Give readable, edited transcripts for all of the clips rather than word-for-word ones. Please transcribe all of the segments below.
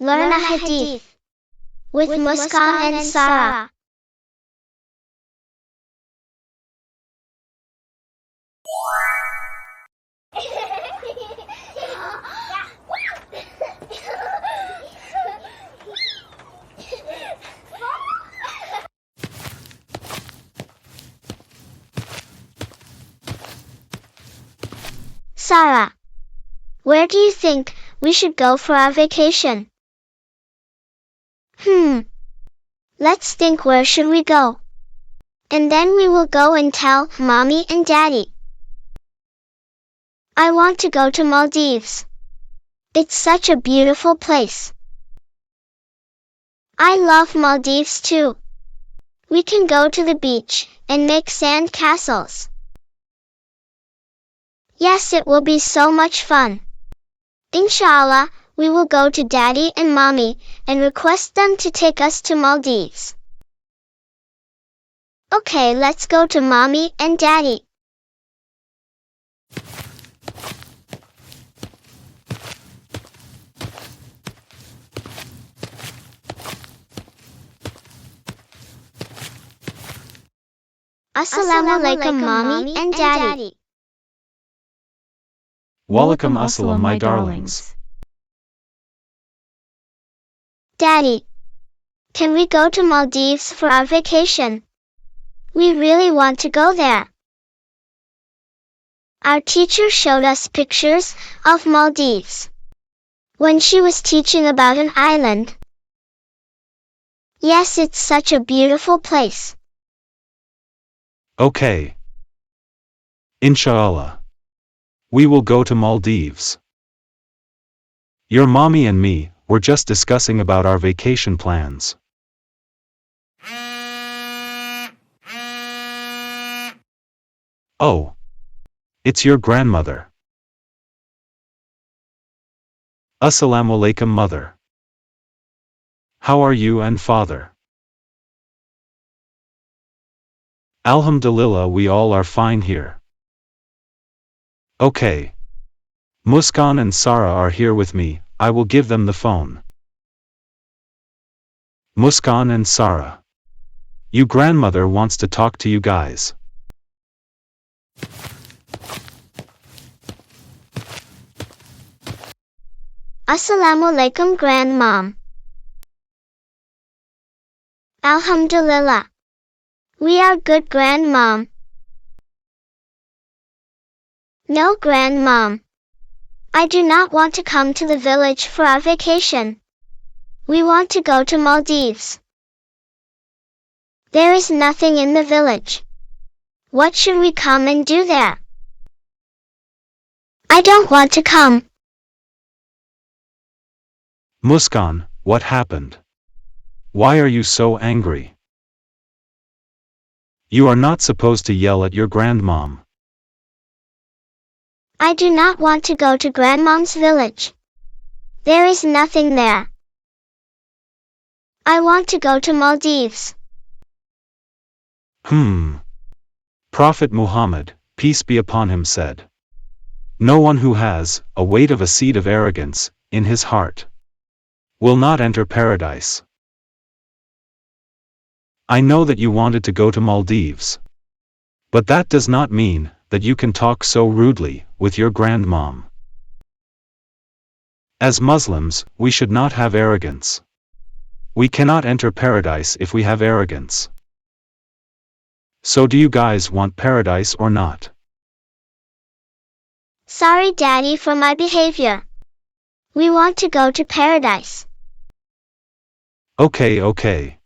Learn a Hadith with Muskan and Sarah. Sarah, where do you think we should go for our vacation? Let's think, where should we go? And then we will go and tell Mommy and Daddy. I want to go to Maldives. It's such a beautiful place. I love Maldives too. We can go to the beach and make sand castles. Yes, it will be so much fun. Inshallah, we will go to Daddy and Mommy and request them to take us to Maldives. Okay, let's go to Mommy and Daddy. Assalamu alaikum, Mommy and Daddy. Walaikum assalam, my darlings. Daddy, can we go to Maldives for our vacation? We really want to go there. Our teacher showed us pictures of Maldives when she was teaching about an island. Yes, it's such a beautiful place. Okay. Inshallah. We will go to Maldives. Your mommy and me were just discussing about our vacation plans. Oh. It's your grandmother. Assalamu alaikum, mother. How are you and father? Alhamdulillah, we all are fine here. Okay. Muskan and Sarah are here with me, I will give them the phone. Muskan and Sarah. Your grandmother wants to talk to you guys. Assalamu alaikum, grandmom. Alhamdulillah. We are good, grandmom. No, grandmom. I do not want to come to the village for our vacation. We want to go to Maldives. There is nothing in the village. What should we come and do there? I don't want to come. Muskan, what happened? Why are you so angry? You are not supposed to yell at your grandmom. I do not want to go to grandmom's village. There is nothing there. I want to go to Maldives. Prophet Muhammad, peace be upon him, said, no one who has a weight of a seed of arrogance in his heart will not enter paradise. I know that you wanted to go to Maldives. But that does not mean that you can talk so rudely with your grandmom. As Muslims, we should not have arrogance. We cannot enter paradise if we have arrogance. So do you guys want paradise or not? Sorry, Daddy, for my behavior. We want to go to paradise. Okay.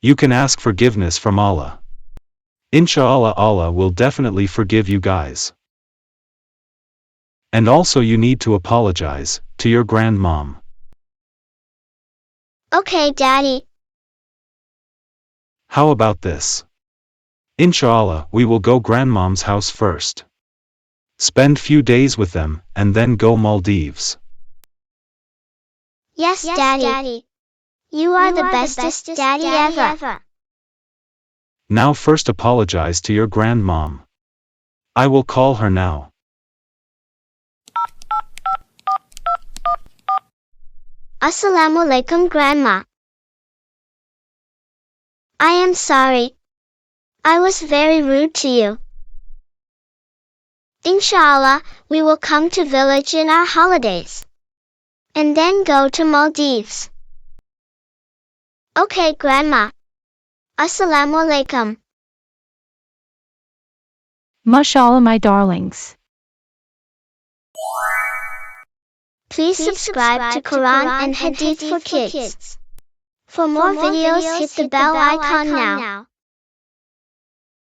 You can ask forgiveness from Allah. Inshallah, Allah will definitely forgive you guys. And also you need to apologize to your grandmom. Okay, Daddy. How about this? Inshallah, we will go grandmom's house first. Spend few days with them and then go Maldives. Yes, Daddy. You are the bestest daddy ever. Now first apologize to your grandmom. I will call her now. Assalamu alaikum grandma. I am sorry. I was very rude to you. Inshallah, we will come to village in our holidays. And then go to Maldives. Okay grandma. Assalamu alaikum. Mashallah my darlings. Please subscribe to Quran and Hadith for Kids. For more videos hit the bell icon now.